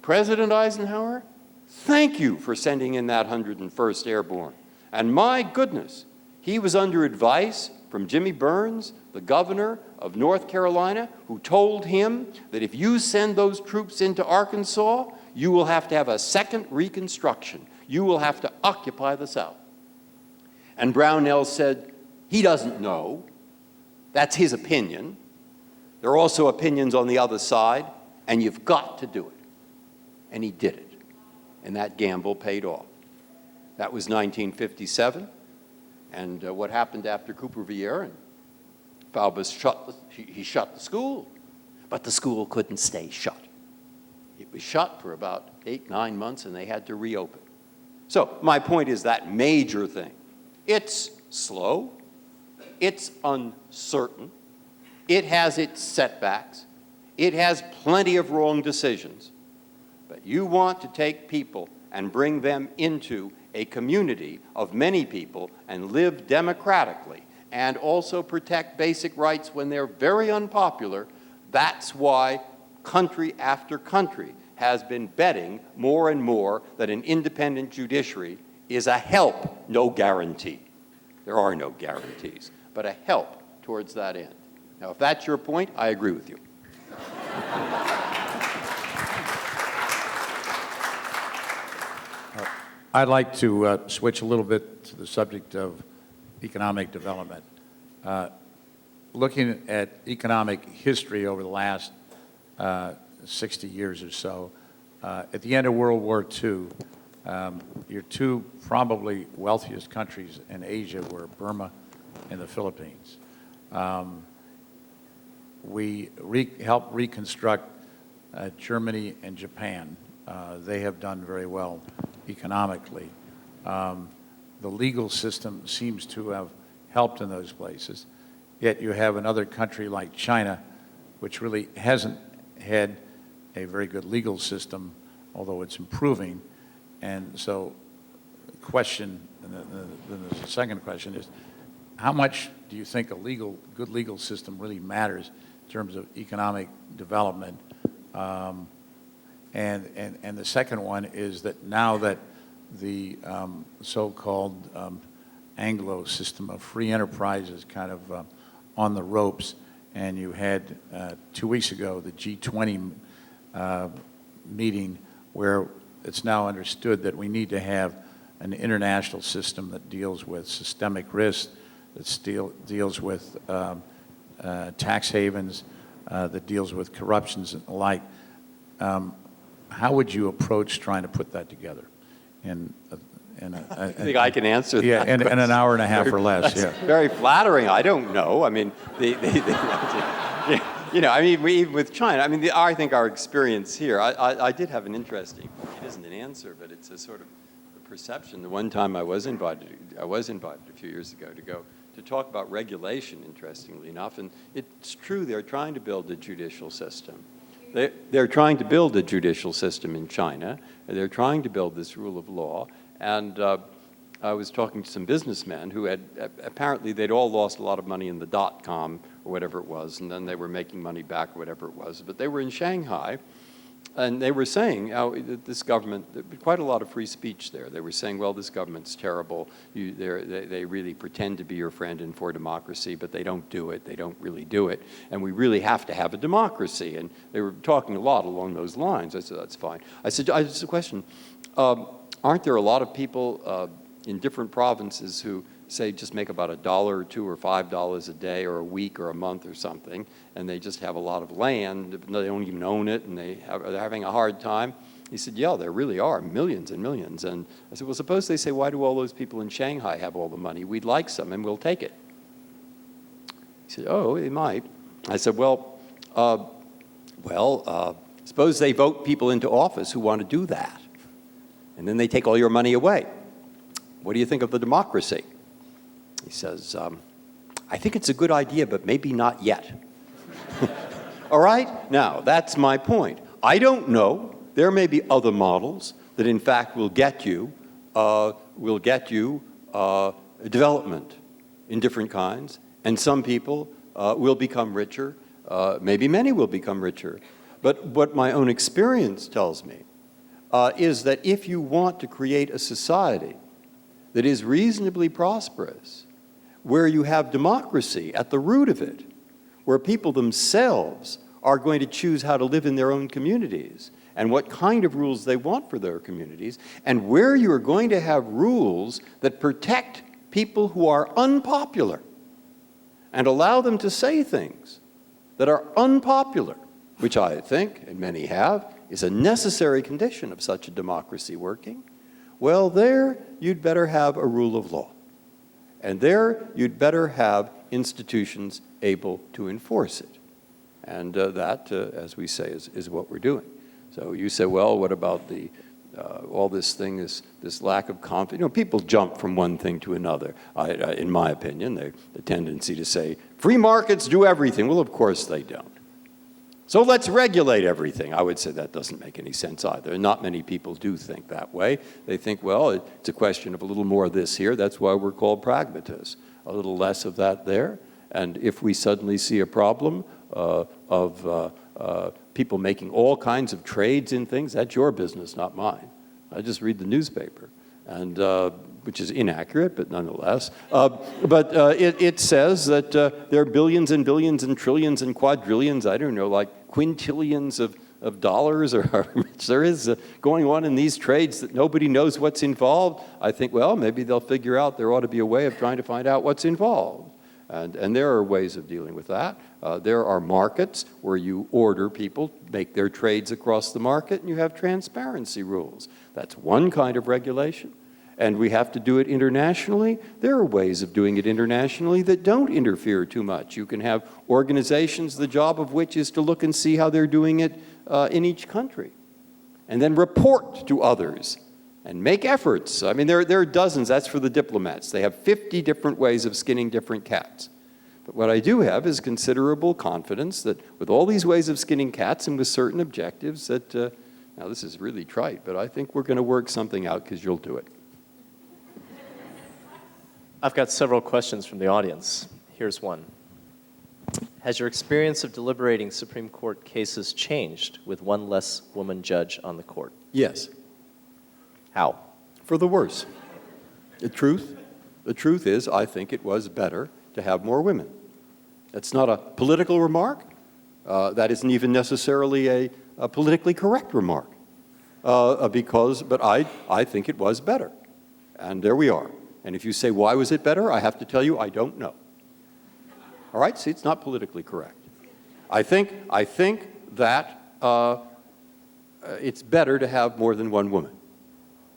S2: President Eisenhower, thank you for sending in that 101st Airborne. And my goodness, he was under advice from Jimmy Burns, the governor of North Carolina, who told him that if you send those troops into Arkansas, you will have to have a second Reconstruction. You will have to occupy the South. And Brownell said, he doesn't know. That's his opinion. There are also opinions on the other side, and you've got to do it. And he did it. And that gamble paid off. That was 1957. And what happened after Cooper Vieira and Faubus he shut the school. But the school couldn't stay shut. It was shut for about 8, 9 months, and they had to reopen. So my point is that major thing. It's slow. It's uncertain. It has its setbacks. It has plenty of wrong decisions. But you want to take people and bring them into a community of many people and live democratically and also protect basic rights when they're very unpopular. That's why country after country has been betting more and more that an independent judiciary is a help, no guarantee. There are no guarantees, but a help towards that end. Now, if that's your point, I agree with you.
S1: I'd like to switch a little bit to the subject of economic development. Looking at economic history over the last 60 years or so, at the end of World War II, your two probably wealthiest countries in Asia were Burma in the Philippines. We helped reconstruct Germany and Japan. They have done very well economically. The legal system seems to have helped in those places. Yet you have another country like China, which really hasn't had a very good legal system, although it's improving. And so the question, and then the second question is, how much do you think a good legal system really matters in terms of economic development? And the second one is that now that the so-called Anglo system of free enterprise is kind of on the ropes, and you had 2 weeks ago the G20 meeting where it's now understood that we need to have an international system that deals with systemic risk, that deals with tax havens, that deals with corruptions and the like. How would you approach trying to put that together?
S2: I think I can answer that.
S1: Yeah, in an hour and a half or less. Yeah.
S2: Very flattering. I don't know. I mean, you know, I mean, even with China, I mean, I think our experience here, I did have an interesting, it isn't an answer, but it's a sort of a perception. The one time I was invited a few years ago to talk about regulation, interestingly enough, and it's true they're trying to build a judicial system. They're trying to build a judicial system in China. They're trying to build this rule of law. And I was talking to some businessmen who had, apparently they'd all lost a lot of money in the dot-com or whatever it was, and then they were making money back or whatever it was. But they were in Shanghai, and they were saying how this government, quite a lot of free speech there. They were saying, well, this government's terrible. They really pretend to be your friend and for democracy, but they don't do it. They don't really do it. And we really have to have a democracy. And they were talking a lot along those lines. I said, that's fine. I said, just a question. Aren't there a lot of people in different provinces who say just make about $1 or $2 or $5 a day or a week or a month or something, and they just have a lot of land, they don't even own it, and they're having a hard time? He said, yeah, there really are millions and millions. And I said, well, suppose they say, why do all those people in Shanghai have all the money? We'd like some, and we'll take it. He said, oh, they might. I said, well, suppose they vote people into office who want to do that, and then they take all your money away. What do you think of the democracy? He says, I think it's a good idea, but maybe not yet. All right? Now, that's my point. I don't know. There may be other models that, in fact, will get you development in different kinds, and some people will become richer. Maybe many will become richer. But what my own experience tells me is that if you want to create a society that is reasonably prosperous, where you have democracy at the root of it, where people themselves are going to choose how to live in their own communities and what kind of rules they want for their communities, and where you are going to have rules that protect people who are unpopular and allow them to say things that are unpopular, which I think, and many have, is a necessary condition of such a democracy working, well, there you'd better have a rule of law. And there you'd better have institutions able to enforce it. And that, as we say, is what we're doing. So you say, well, what about the all this thing, this lack of confidence? You know, people jump from one thing to another. In my opinion, the tendency to say, free markets do everything. Well, of course they don't. So let's regulate everything. I would say that doesn't make any sense either. Not many people do think that way. They think, well, it's a question of a little more of this here. That's why we're called pragmatists. A little less of that there. And if we suddenly see a problem of people making all kinds of trades in things, that's your business, not mine. I just read the newspaper, and which is inaccurate, but nonetheless. It says that there are billions and billions and trillions and quadrillions, I don't know, like quintillions of dollars or how much there is going on in these trades that nobody knows what's involved. I think, well, maybe they'll figure out there ought to be a way of trying to find out what's involved. And there are ways of dealing with that. There are markets where you order people make their trades across the market, and you have transparency rules. That's one kind of regulation. And we have to do it internationally. There are ways of doing it internationally that don't interfere too much. You can have organizations, the job of which is to look and see how they're doing it in each country, and then report to others and make efforts. I mean, there are dozens. That's for the diplomats. They have 50 different ways of skinning different cats. But what I do have is considerable confidence that with all these ways of skinning cats and with certain objectives that, now this is really trite, but I think we're going to work something out because you'll do it.
S3: I've got several questions from the audience. Here's one. Has your experience of deliberating Supreme Court cases changed with one less woman judge on the court?
S2: Yes.
S3: How?
S2: For the worse. The truth is, I think it was better to have more women. That's not a political remark. That isn't even necessarily a politically correct remark. But I think it was better. And there we are. And if you say, why was it better? I have to tell you, I don't know. All right? See, it's not politically correct. I think that it's better to have more than one woman.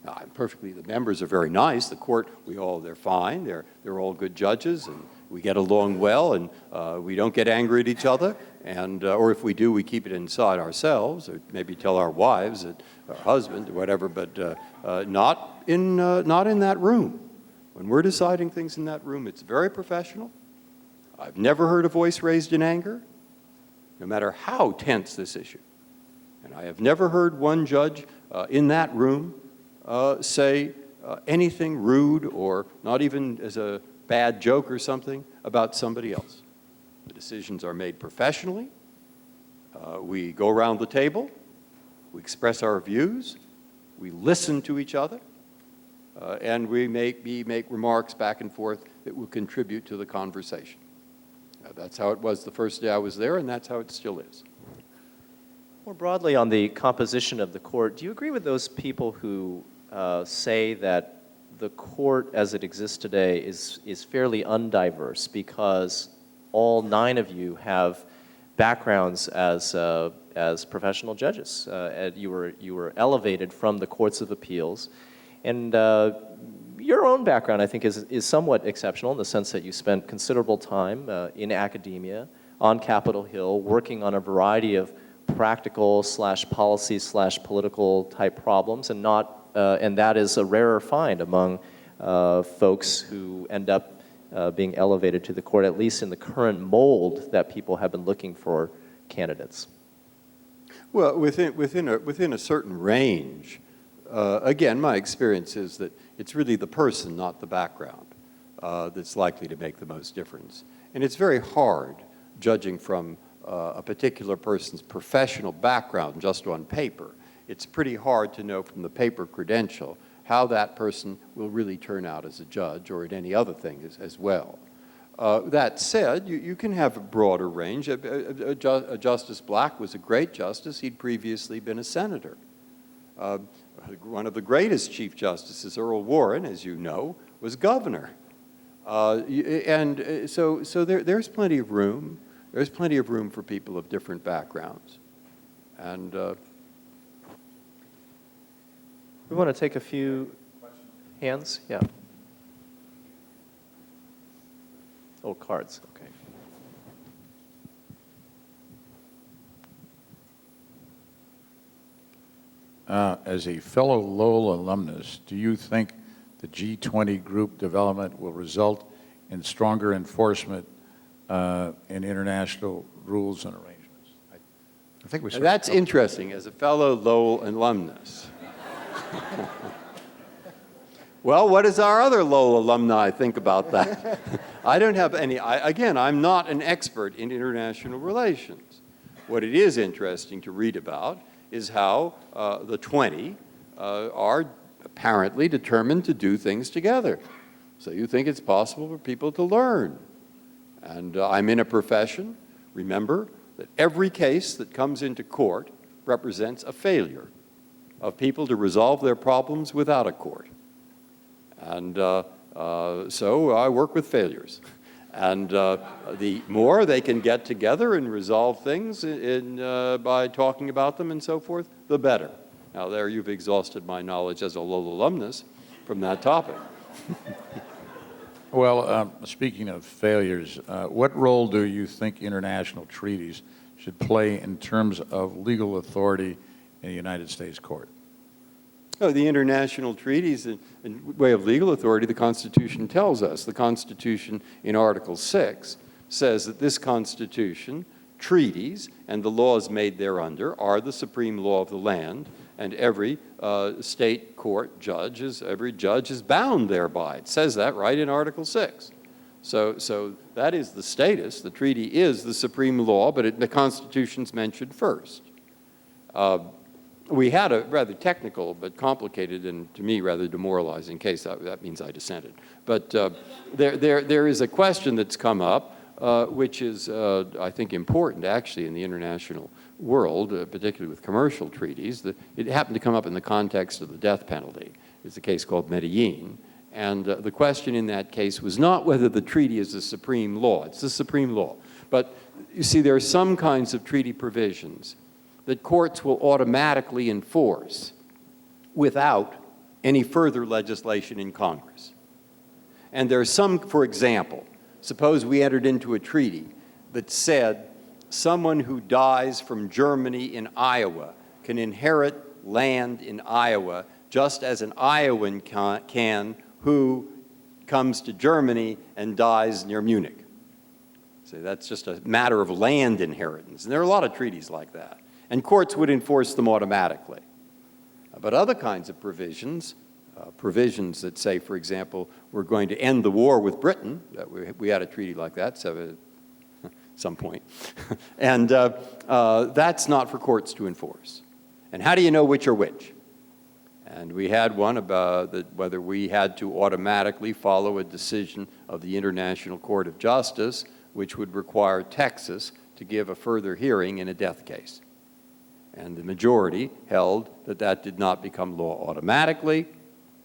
S2: Now, the members are very nice. The court, they're fine. They're all good judges, and we get along well, and we don't get angry at each other. And, or if we do, we keep it inside ourselves, or maybe tell our wives, our husband, or whatever, but not in that room. When we're deciding things in that room, it's very professional. I've never heard a voice raised in anger, no matter how tense this issue. And I have never heard one judge in that room say anything rude or not even as a bad joke or something about somebody else. The decisions are made professionally. We go around the table. We express our views. We listen to each other. And we make remarks back and forth that will contribute to the conversation. That's how it was the first day I was there, and that's how it still is.
S3: More broadly on the composition of the court, do you agree with those people who say that the court as it exists today is fairly undiverse because all 9 of you have backgrounds as professional judges? And you were elevated from the courts of appeals. And your own background, I think, is somewhat exceptional in the sense that you spent considerable time in academia, on Capitol Hill, working on a variety of practical / policy / political type problems, and that is a rarer find among folks who end up being elevated to the court, at least in the current mold that people have been looking for candidates.
S2: Well, within a certain range. Again, my experience is that it's really the person, not the background, that's likely to make the most difference. And it's very hard, judging from a particular person's professional background just on paper. It's pretty hard to know from the paper credential how that person will really turn out as a judge or in any other thing as well. That said, you can have a broader range. Justice Black was a great justice. He'd previously been a senator. One of the greatest Chief Justices, Earl Warren, as you know, was governor. And so there's plenty of room. There's plenty of room for people of different backgrounds. And
S3: we want to take a few hands. Yeah. Oh, cards. Okay.
S1: As a fellow Lowell alumnus, do you think the G20 group development will result in stronger enforcement in international rules and arrangements? I think we.
S2: That's interesting. As a fellow Lowell alumnus. Well, what does our other Lowell alumni think about that? I don't have any. Again, I'm not an expert in international relations. What it is interesting to read about is how the 20 are apparently determined to do things together. So you think it's possible for people to learn. And I'm in a profession. Remember that every case that comes into court represents a failure of people to resolve their problems without a court. And so I work with failures. And the more they can get together and resolve things by talking about them and so forth, the better. Now there you've exhausted my knowledge as a Lowell alumnus. from that topic.
S1: Well, speaking of failures, what role do you think international treaties should play in terms of legal authority in the United States court?
S2: Oh, the international treaties, in way of legal authority, the Constitution tells us. The Constitution in Article 6 says that this Constitution, treaties, and the laws made thereunder are the supreme law of the land, and every state court judge every judge is bound thereby. It says that right in Article 6. So that is the status. The treaty is the supreme law, but the Constitution's mentioned first. We had a rather technical but complicated and, to me, rather demoralizing case. That means I dissented. But there is a question that's come up, which is, I think, important, actually, in the international world, particularly with commercial treaties. It happened to come up in the context of the death penalty. It's a case called Medellin. And the question in that case was not whether the treaty is the supreme law. It's the supreme law. But, you see, there are some kinds of treaty provisions that courts will automatically enforce without any further legislation in Congress. And there are some, for example, suppose we entered into a treaty that said someone who dies from Germany in Iowa can inherit land in Iowa just as an Iowan can who comes to Germany and dies near Munich. So that's just a matter of land inheritance. And there are a lot of treaties like that. And courts would enforce them automatically. But other kinds of provisions, provisions that say, for example, we're going to end the war with Britain, we had a treaty like that some point, and that's not for courts to enforce. And how do you know which are which? And we had one about whether we had to automatically follow a decision of the International Court of Justice, which would require Texas to give a further hearing in a death case. And the majority held that that did not become law automatically,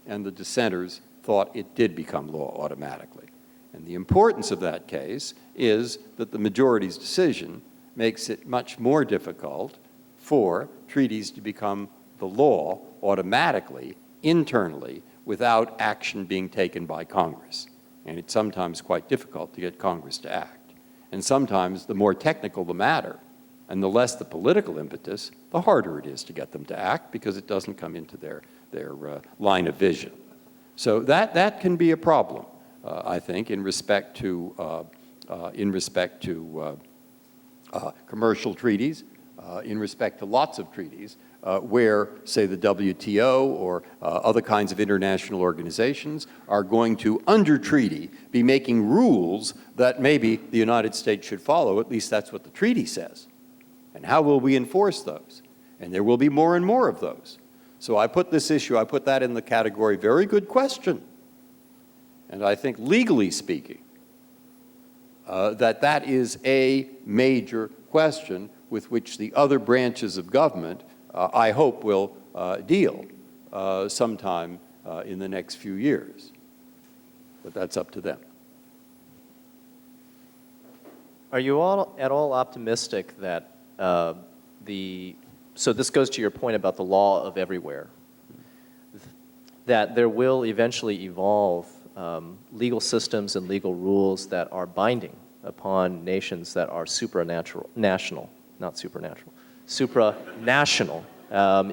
S2: and the dissenters thought it did become law automatically. And the importance of that case is that the majority's decision makes it much more difficult for treaties to become the law automatically, internally, without action being taken by Congress. And it's sometimes quite difficult to get Congress to act. And sometimes the more technical the matter, and the less the political impetus, the harder it is to get them to act because it doesn't come into their line of vision. So that can be a problem, I think, in respect to commercial treaties, in respect to lots of treaties, where, say, the WTO or other kinds of international organizations are going to, under treaty, be making rules that maybe the United States should follow. At least that's what the treaty says. And how will we enforce those? And there will be more and more of those. So I put this issue, I put that in the category, very good question. And I think, legally speaking, that is a major question with which the other branches of government, I hope, will deal sometime in the next few years. But that's up to them.
S3: Are you all at all optimistic that so this goes to your point about the law of everywhere, that there will eventually evolve legal systems and legal rules that are binding upon nations that are supranational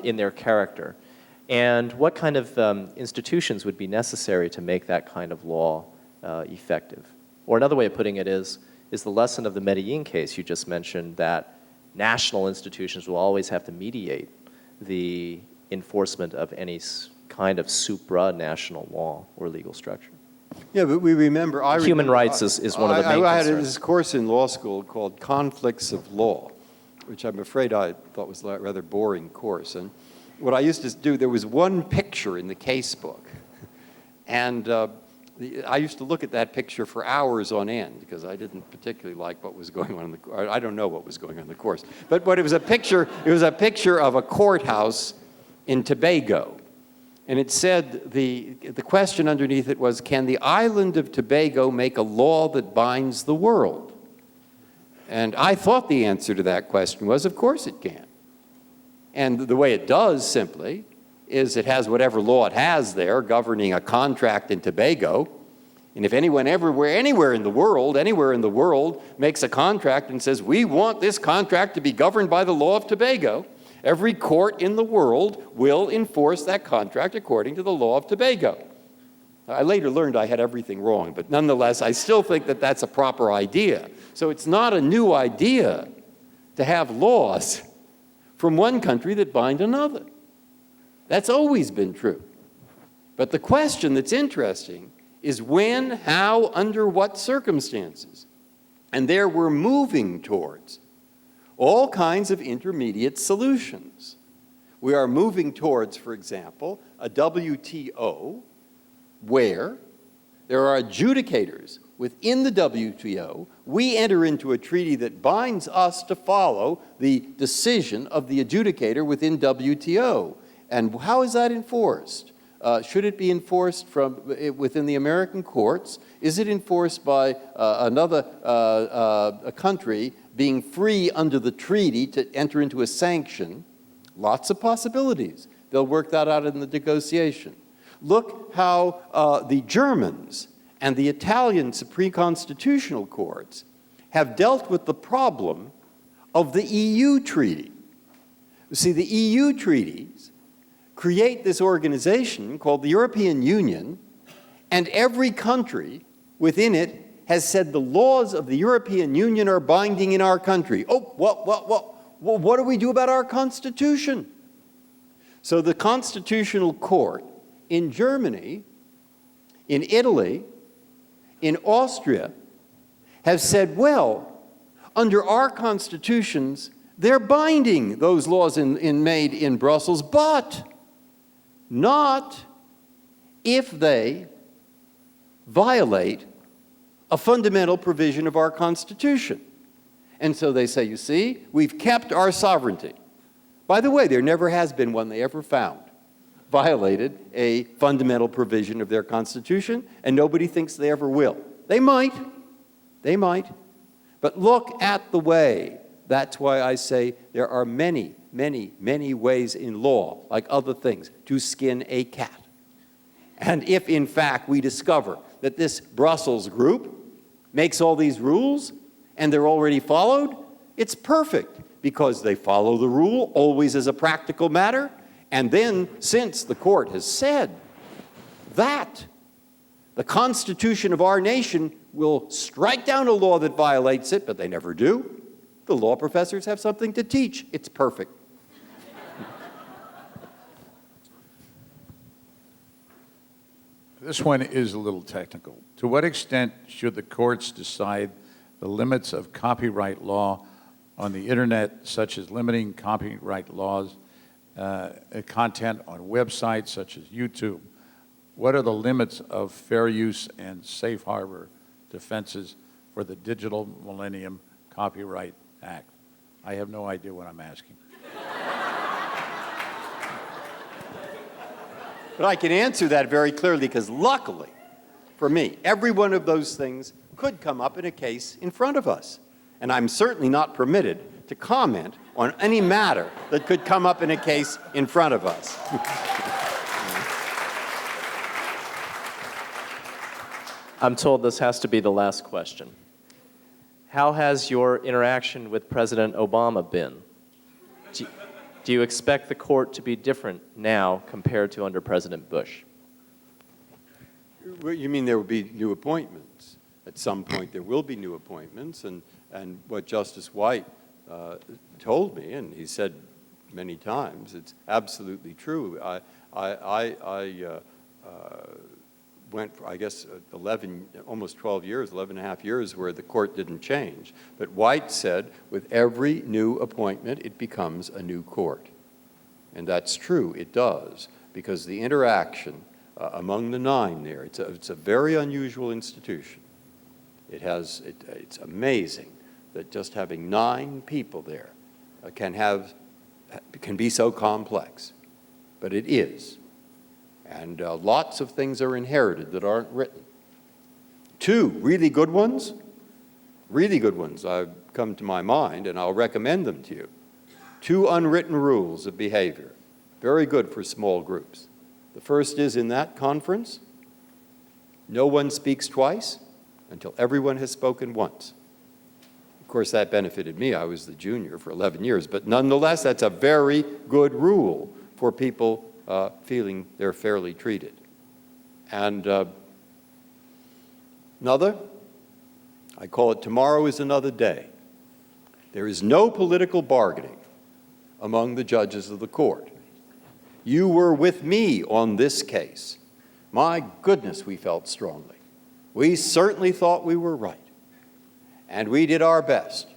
S3: in their character? And what kind of institutions would be necessary to make that kind of law effective? Or another way of putting it is the lesson of the Medellin case you just mentioned, that national institutions will always have to mediate the enforcement of any kind of supranational law or legal structure?
S2: Yeah, but we remember...
S3: Human rights is one of the main concerns.
S2: I had this course in law school called Conflicts of Law, which I'm afraid I thought was a rather boring course. And what I used to do, there was one picture in the case book. And I used to look at that picture for hours on end because I didn't particularly like what was going on in the course. I don't know what was going on in the course. But it was a picture of a courthouse in Tobago. And it said, the question underneath it was, can the island of Tobago make a law that binds the world? And I thought the answer to that question was, of course it can. And the way it does, simply, is it has whatever law it has there governing a contract in Tobago. And if anyone anywhere in the world makes a contract and says, we want this contract to be governed by the law of Tobago, every court in the world will enforce that contract according to the law of Tobago. I later learned I had everything wrong, but nonetheless, I still think that that's a proper idea. So it's not a new idea to have laws from one country that bind another. That's always been true. But the question that's interesting is when, how, under what circumstances. And there we're moving towards all kinds of intermediate solutions. We are moving towards, for example, a WTO where there are adjudicators within the WTO. We enter into a treaty that binds us to follow the decision of the adjudicator within WTO. And how is that enforced? Should it be enforced from within the American courts? Is it enforced by a country being free under the treaty to enter into a sanction? Lots of possibilities. They'll work that out in the negotiation. Look how the Germans and the Italian Supreme Constitutional Courts have dealt with the problem of the EU treaty. You see, the EU treaties create this organization called the European Union, and every country within it has said the laws of the European Union are binding in our country. Oh, what do we do about our Constitution? So the Constitutional Court in Germany, in Italy, in Austria, have said, well, under our constitutions, they're binding, those laws made in Brussels, but not if they violate a fundamental provision of our Constitution. And so they say, you see, we've kept our sovereignty. By the way, there never has been one they ever found violated a fundamental provision of their Constitution, and nobody thinks they ever will. They might. But look at the way. That's why I say there are many, many, many ways in law, like other things, to skin a cat. And if, in fact, we discover that this Brussels group makes all these rules and they're already followed, it's perfect because they follow the rule always as a practical matter. And then, since the court has said that the Constitution of our nation will strike down a law that violates it, but they never do, the law professors have something to teach. It's perfect.
S1: This one is a little technical. To what extent should the courts decide the limits of copyright law on the internet, such as limiting copyright laws, content on websites such as YouTube? What are the limits of fair use and safe harbor defenses for the Digital Millennium Copyright Act? I have no idea what I'm asking.
S2: But I can answer that very clearly because luckily for me, every one of those things could come up in a case in front of us. And I'm certainly not permitted to comment on any matter that could come up in a case in front of us.
S3: I'm told this has to be the last question. How has your interaction with President Obama been? Do you expect the court to be different now compared to under President Bush?
S2: You mean there will be new appointments? At some point there will be new appointments, and what Justice White told me, and he said many times, it's absolutely true. I went for, I guess, 11, almost 12 years, 11 and a half years where the court didn't change. But White said, with every new appointment, it becomes a new court. And that's true, it does, because the interaction among the 9 there, it's a very unusual institution. It's amazing that just having 9 people there can be so complex, but it is. And lots of things are inherited that aren't written. 2 really good ones I've come to my mind, and I'll recommend them to you. 2 unwritten rules of behavior. very good for small groups. The first is in that conference, no one speaks twice until everyone has spoken once. Of course, that benefited me. I was the junior for 11 years, but nonetheless, that's a very good rule for people feeling they're fairly treated. And another, I call it tomorrow is another day. There is no political bargaining among the judges of the court. You were with me on this case. My goodness, we felt strongly. We certainly thought we were right. And we did our best.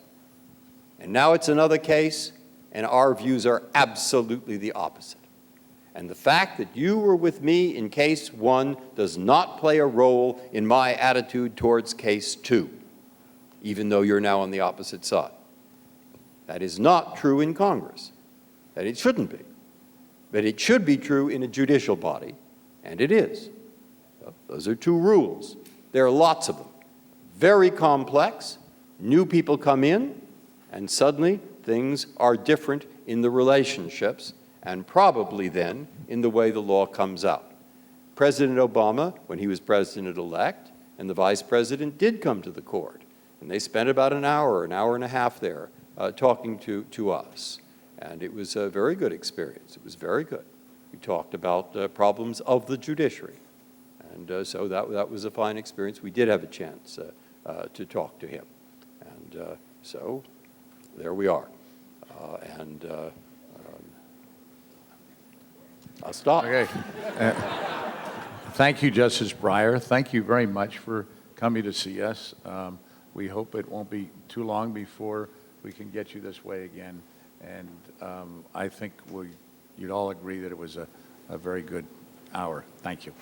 S2: And now it's another case, and our views are absolutely the opposite. And the fact that you were with me in case 1 does not play a role in my attitude towards case 2, even though you're now on the opposite side. That is not true in Congress. That it shouldn't be. But it should be true in a judicial body, and it is. Those are 2 rules. There are lots of them. Very complex. New people come in, and suddenly things are different in the relationships, and probably then in the way the law comes out. President Obama, when he was president-elect, and the vice president did come to the court, and they spent about an hour and a half there talking to us. And it was a very good experience. It was very good. We talked about problems of the judiciary. And so that was a fine experience. We did have a chance to talk to him. And so there we are. I'll stop.
S1: Okay. Thank you, Justice Breyer. Thank you very much for coming to see us. We hope it won't be too long before we can get you this way again. And I think you'd all agree that it was a very good hour. Thank you.